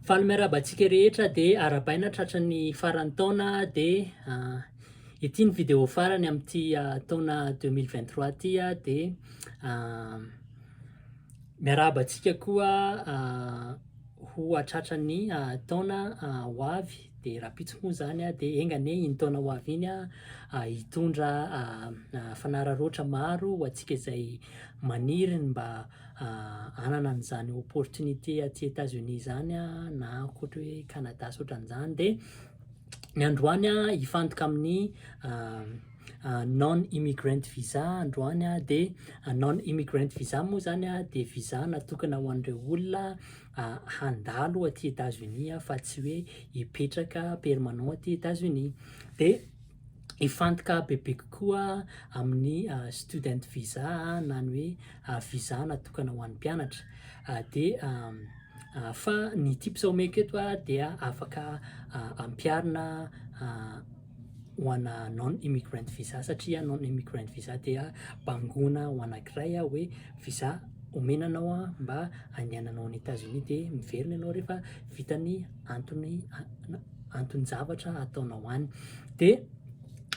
Faly miarahaba antsika rehetra de arabaina tratran'ny faran'ny taona de ity ny vidéo farany am'ty taona 2023 ty de miarahaba antsika koa ho atratrany taona ho avy de raha-pitsy moa zany de engane iny taona ho avy iny hitondra fanararoatra maro ho antsika zay maniry mba anana an'zany opportunité aty États-Unis zany na koatra hoe Canada sy ohatran'zany de ny androany hifantoka amin'ny non-immigrant visa androany de non-immigrant visa moa zany de visa natokana ho an'ireo olona handalo aty États-Unis fa tsy hoe hipetraka permanent aty États-Unis de ifantoka bebe kokoa amin'ny student visa na ny hoe visa natokana ho an'ny mpianatra de fa ny tips omeko eto dia afaka ampiarina ho ana non-immigrant visa satria non-immigrant visa dia bangona ho anankiray hoe visa omenanao mba andehananao any États-Unis de miverina ianao rehefa vitany antony zavatra ataonao any de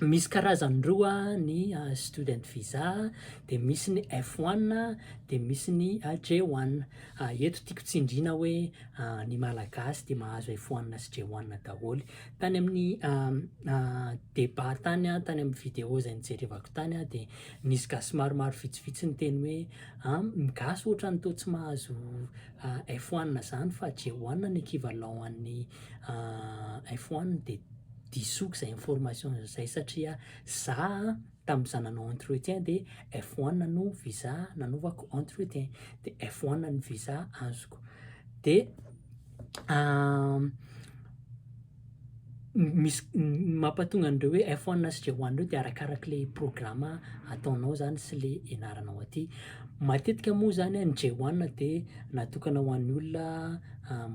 misy karazany roa ny student visa de misy ny F1 de misy ny J1 eto tiako tsindriana hoe ny malagasy de mahazo F1 sy J1 daholo tany amin'ny débat tany amin'ny vidéo zay nijerevako tany de nisy gasy maromaro vitsivitsy ny teny hoe gasy ohatrany tô tsy mahazo F1 zany fa J1 ny équivalent an'ny F1 de disoko zay information zay satria za tamin'iza nanao entretien de F1 no visa nanaovako entretien de F1 ny visa azoko de misy mampatonga an'ireo hoe F1 sy J1 reo de arakaraka le programme ataonao zany sy le ianaranao aty matetika moa zany ny J1 de natokana ho an'ny olona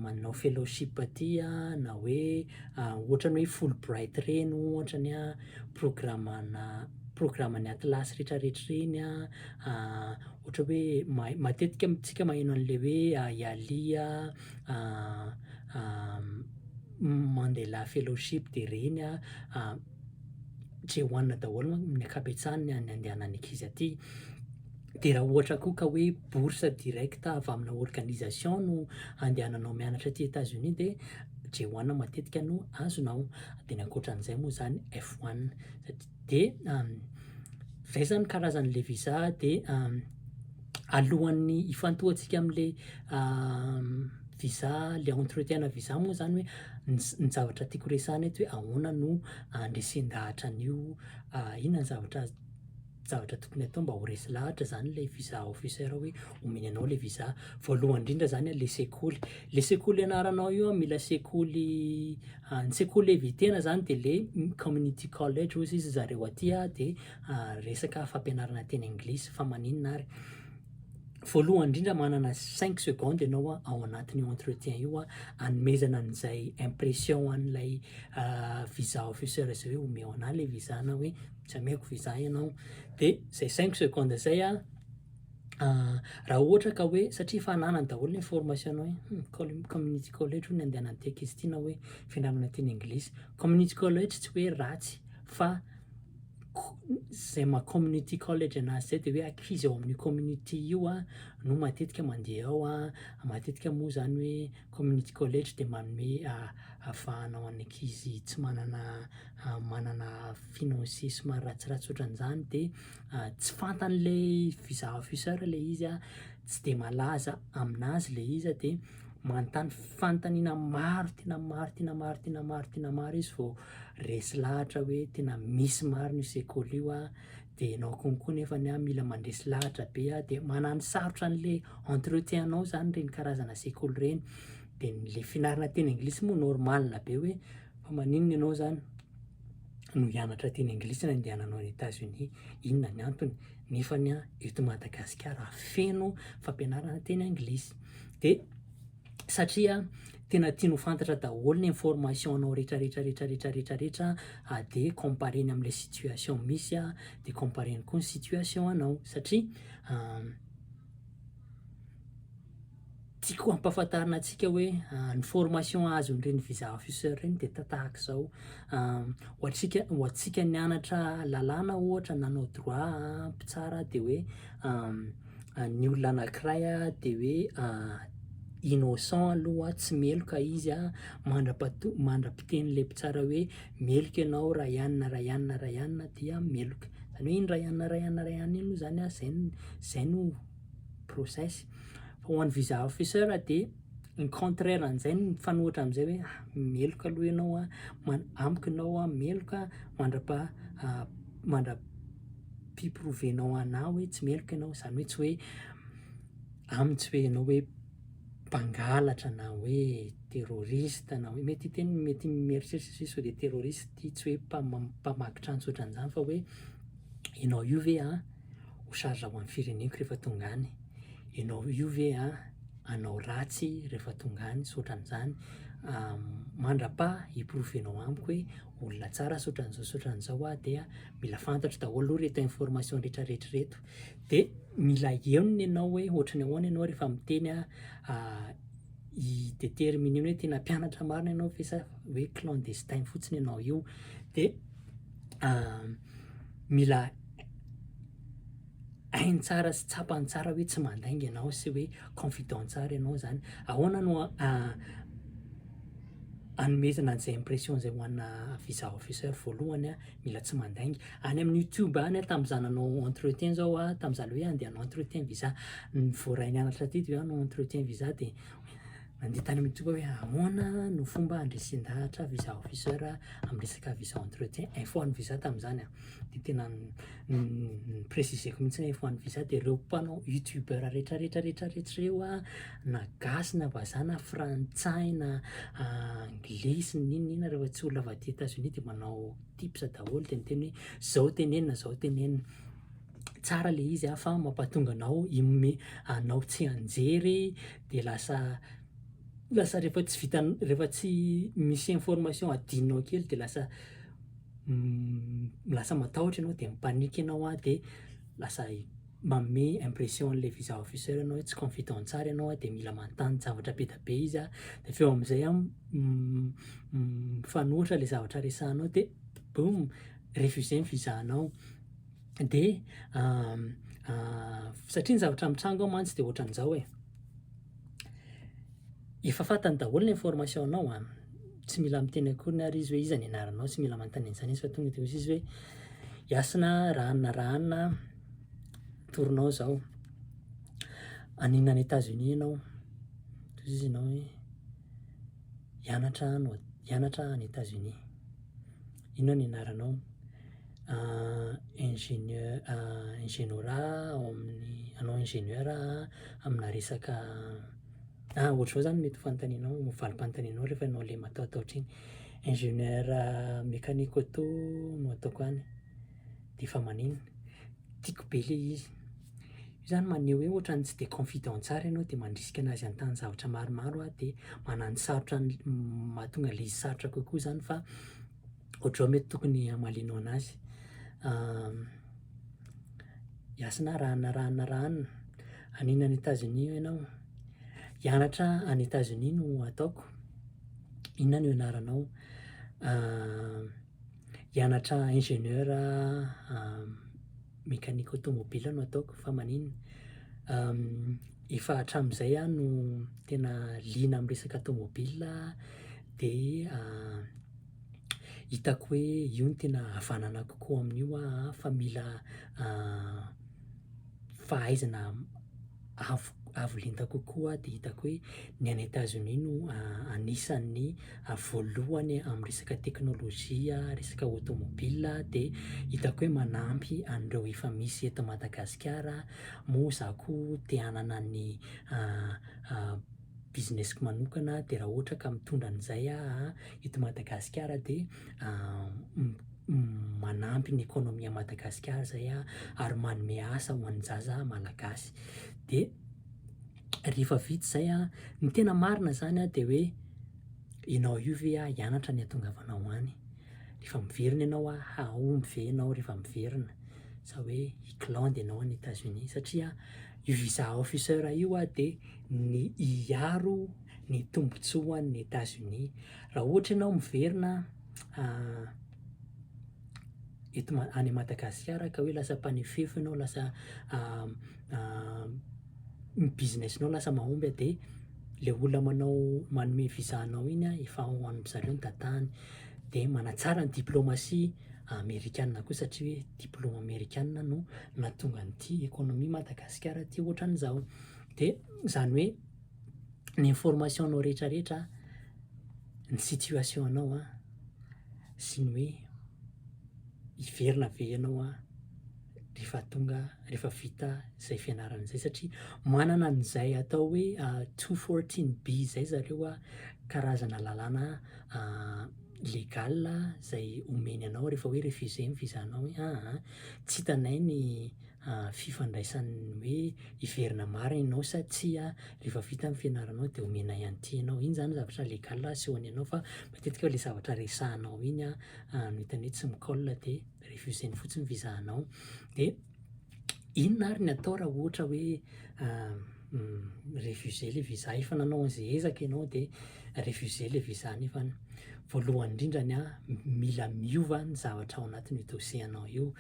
manao fellowship aty na hoe ohatrany hoe Fulbright reny ohatrany programme-ny atlasy rehetrarehetra reny ohatra hoe matetika tsika maheno an'le hoe ialia Mandela fellowship de reny J1 daholo amin'ny ankabetsahany ny andehanany ankizy aty de raha ohatra koa ka hoe bourse direct avy amina organisation no andehananao mianatra aty États-Unis de J1 matetika no azonao de ny ankoatran'izay moa zany F1 de zay zany karazan'le visa de alohan'ny ifantohantsika am'le visa le entretien visa moa zany hoe ny zavatra tiako resahana eto hoe ahoana no andresen-dahatra an'io inona ny zavatra tokony atao mba ho resy lahatra zany le visa officer hoe omeny anao le visa voalohany indrindra zany le sekoly ianaranao io mila sekoly ny sekoly evitena zany de le community college ozy izy zareo aty de resaka fampianarana teny anglisy fa maninona ary voalohany indrindra manana 5 secondes ianao ao anatin'ny entretien io anomezana an'izay impression an'ilay visa officer zay hoe omeo ana le visa na hoe tsy ameko visa ianao de zay 5 secondes zay raha ohatra ka hoe satria fa ananany daholo ny information hoe community college ho ny andehanany ty ankizy ty na hoe fianarana teny anglisy community college tsy hoe ratsy fa zay ma community college anazy zay de hoe ankizy ao amin'ny community io no matetika mandeha ao matetika moa zany hoe community college de manome ahafahanao an'ny ankizy tsy manana financier somary ratsiratsy ohatran'izany de tsy fantan'le visa officer le izy tsy de malaza aminazy le izy de manontany fanontaniana maro tena maro izy vao resy lahatra hoe tena misy maro ny sekoly io de ianao konkoa nefany mila mandresy lahatra be de manano sarotra an'le entretien anao zany reny karazana sekoly reny de le fianarana teny anglisy moa normal be hoe fa maninona ianao zany no hianatra teny anglisy na andehananao any États-Unis inona ny antony nefany eto Madagasikara feno fampianarana teny anglisy de satria tena tianao fantatra daholo ny information anao rehetrarehetra de compareny am'le situation misy de compareny koa ny situation anao satria tiako hampafantarina antsika hoe ny formation azon'ireny visa officer reny de tahaka zao. Ho antsika nianatra lalàna ohatra nanao droit mpitsara de hoe ny olona anankiray de hoe innocent aloha tsy meloka izy mandra-piteny le mpitsara hoe meloka ianao raha ihanina dia meloka, zany hoe iny raha ihanina iny moa zany zay no process. Fa ho an'ny visa officer de ny contraire an'izay ny mifanohitra am'izay hoe meloka aloha ianao amiko ianao meloka mandra-piprovenao anah hoe tsy meloka ianao, zany hoe tsy hoe tsy hoe ianao hoe mpangalatra na hoe terroriste na hoe mety hiteny mety mieritreritra sao de terroriste tsy hoe mpamaky trano tsotra an'izany fa hoe ianao io ve ho charge ho an'ny fireneko rehefa tonga any, ianao io ve hanao ratsy rehefa tonga any saotra an'izany, hiprovenao amiko hoe olona tsara saotra an'izao de mila fantatro daholo aloha reto information rehetrarehetra reto, de mila eoniny ianao hoe ohatrany ahoana ianao rehefa miteny i-déterminer hoe tena mpianatra marina ianao ve sa hoe clandestin fotsiny ianao io, de mila hainy tsara sy tsapany tsara hoe tsy mandainga ianao sy hoe confident tsara ianao zany. Ahoana no hanomezana an'izay impression zay ho anà visa officer voalohany mila tsy mandainga. Any amin'ny YouTube any tam'za nanao entretien zao tam'za le hoe andeha hanao entretien visa ny voaray nianatra ty de hoe hanao entretien visa de nandeha tany amin'ny YouTube hoe ahoana no fomba handrisendahatra visa officer am'resaka visa entretien, info an'ny visa tam'zany de tena préciseko mihitsy info an'ny visa de reo mpanao youtubeur rehetrarehetra reo na gasy na vazaha na frantsay na anglisy ninona rehefa tsy olona avy aty États-Unis de manao tips daholo de miteny hoe zao tenenina tsara le izy fa mampatonga anao anao tsy anjery de lasa rehefa tsy misy information adinonao kely de lasa matahotra ianao de mipaniky ianao de lasa manome impression an'le visa officer ianao hoe tsy confident tsara ianao de mila manontany zavatra be da be izy de avy eo am'izay mifanohitra le zavatra resahanao de boum refusé ny visa-nao de satria ny zavatra mitrango mantsy de ohatran'izao efa fantany daholo ny information anao tsy mila miteny akory na izy hoe iza ny anaranao, tsy mila manontany an'izany izy fa tonga de izy hoe iasina rahanona torinao zao aninona any États-Unis ianao, toy izy ianao hoe hianatra any États-Unis, inona ny anaranao, anao ingénieur amina resaka ohatr'izao zany mety fanontanianao valim-panontanianao rehefa ianao le matahotahotra iny, ingénieur mécanique auto no ataoko any de efa maninona, tiako be le izy, io zany maneho hoe ohatrany tsy de confident tsara ianao de mandrisika anazy hanontany zavatra maromaro de manano sarotra mahatonga le izy sarotra kokoa zany fa ohatr'izao mety tokony hamalinao anazy, iasina rahanona aninona any États-Unis ianao, hianatra any États-Unis no ataoko, inona no anaranao, hianatra ingénieur mécanique automobile no ataoko fa maninona, efa hatramin'izay no tena liana amin'ny resaka automobile de hitako hoe io no tena havanana kokoa amin'io fa mila fahaizana avo lenta kokoa de hitako hoe ny any États-Unis no anisan'ny voalohany amin'ny resaka teknôlôjia, resaka automobile de hitako hoe manampy an'ireo efa misy eto Madagasikara. Moa za koa te hanana ny businessiko manokana de raha ohatra ka mitondra an'izay eto Madagasikara de manampy ny économie Madagasikara zay ary manome asa ho an'ny zaza malagasy de rehefa vita zay ny tena marina zany de hoe ianao io ve hianatra ny hatongavanao any, rehefa miverina ianao aomby ve ianao rehefa miverina sa hoe hiklande ianao any États-Unis satria io visa officer io de ny iaro ny tombotsoan'ny États-Unis. Raha ohatra ianao miverina any Madagasikara ka hoe lasa mpanefefa ianao, lasa businessinao lasa mahomby de le olona manome visa anao iny efa ho an'ny zareo ny tatahany, de manatsara ny diplomatie amerikanina koa satria hoe diplôme amerikanina no nahatonga an'ity économie Madagasikara ty ohatran'izao. De zany hoe ny information anao rehetrarehetra, ny situation anao sy ny hoe hiverina ve ianao rehefa vita zay fianarana zay, satria manana an'izay atao hoe 214B zay zareo karazana lalàna légal zay omeny anao rehefa hoe refusé ny visa-nao hoe tsy hitanay ny fifandraisan'ny hoe hiverina marina ianao sa tsia rehefa vita ny fianaranao de omenay an'ity ianao. Iny zany zavatra légal asehony anao, fa matetika le zavatra resahanao iny no hitany hoe tsy mikôla de refusé-ny fotsiny visa-nao. De inona ary ny atao raha ohatra hoe refusé le visa, efa nanao an'izay ezaka ianao de refusé le visa nefa voalohany indrindrany mila miova ny zavatra ao anatin'io dossier-nao io.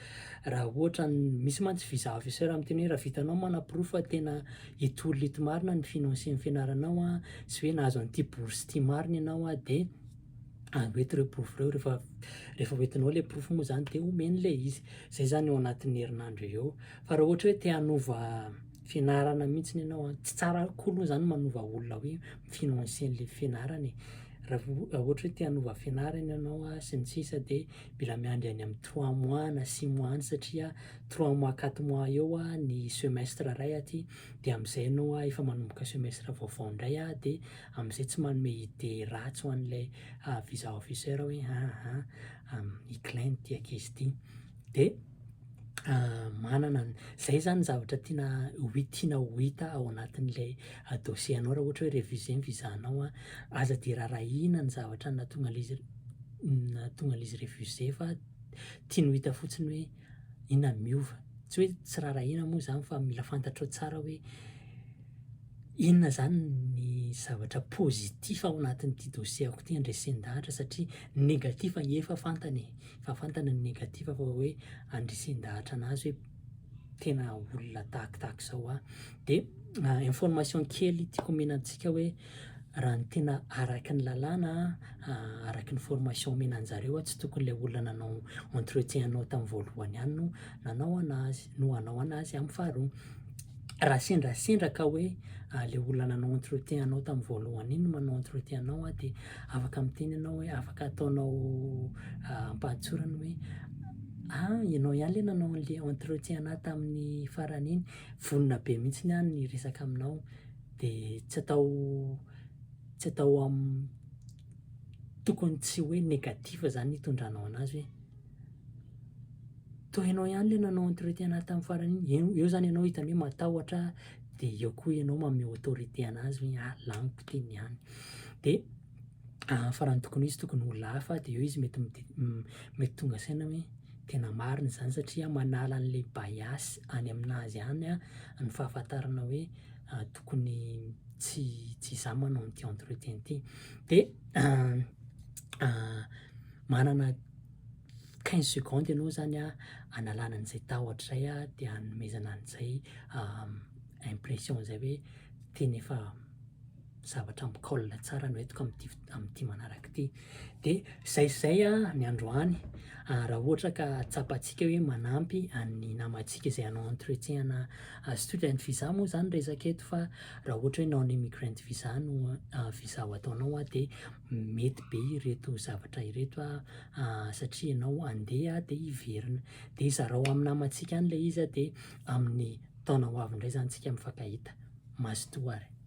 Raha ohatra misy mantsy visa officer am'teny hoe raha vitanao mana-proof fa tena itoly ito marina ny finansian'ny fianaranao sy hoe nahazo an'ity bourse ty marina ianao de hoety reo proof reo, rehefa hoetinao le proof moa zany de omeny le izy. Zay zany ao anatin'ny herinandro eo. Fa raha ohatra hoe te hanova fianarana mihitsiny ianao tsy tsara koa zany manova olona hoe finansian'le fianarany. Raha ohatra hoe te hanova fianarana ianao sy ny sisa de mila miandry any amin'ny 3 mois na 6 mois any, satria 3 mois 4 mois eo ny semestre ray aty, de am'izay ianao efa manomboka semestre vaovao indray de am'izay tsy manome idée ratsy ho an'lay visa officer hoe hiclainy ty ankizy ty. De manana zay zany zavatra tiana ho hita ao anatin'lay dossier-nao raha ohatra hoe refusé ny visa-nao aza de rarahina ny zavatra nahatonga an'izy refusé, fa tiany ho hita fotsiny hoe inona miova, tsy hoe tsy rarahina moa zany fa mila fantatrao tsara hoe inona zany ny zavatra positif ao anatin'ity dossier-ko ty andresen-dahatra, satria négatif efa fantany ny négatif fa hoe andresen-dahatra anazy hoe tena olona tahakitahaka zao de information kely tiako omena antsika hoe raha ny tena araky ny lalàna araky ny formation omena an'zareo tsy tokony le olona nanao entretien-nao tamin'ny voalohany ihany no hanao anazy amin'ny faharoa. Raha sendrasendra ka hoe le olona nanao entretien-nao tamin'ny voalohany iny no manao entretien-nao de afaka miteny ianao hoe afaka ataonao ampahantsorany hoe ianao ihany le nanao an'le entretien-na tamin'ny farany iny, vonona be mihitsiny ny resaka aminao, de tsy atao tokony tsy hoe négatif zany hitondranao anazy hoe toa ianao ihany le nanao entretien-na tamin'ny farany iny, eo zany ianao hitany hoe matahotra de eo koa ianao manome autorité anazy hoe laniko teny ihany. De fa raha ny tokony izy tokony ho lafa de eo izy mety tonga saina hoe tena marina zany, satria manala an'le bias any aminazy any ny fahafantarana hoe tokony tsy za manao an'ty entretien ty. De manana 15 secondes ianao zany analana an'izay tahotra zay de hanomezana an'izay impression zay hoe tena efa zavatra mikôla tsara no entiko am'ty manaraky ty. De zay ny androany. Raha ohatra ka tsapantsika hoe manampy ny namantsika zay hanao entretien student visa moa zany resaka eto, fa raha ohatra hoe non immigrant visa no visa ho ataonao de mety be ireto zavatra ireto satria ianao andeha de hiverina, de zarao amin'ny namantsika any le izy de amin'ny taona ho avy indray zany tsika mifankahita. Mazotoa ary.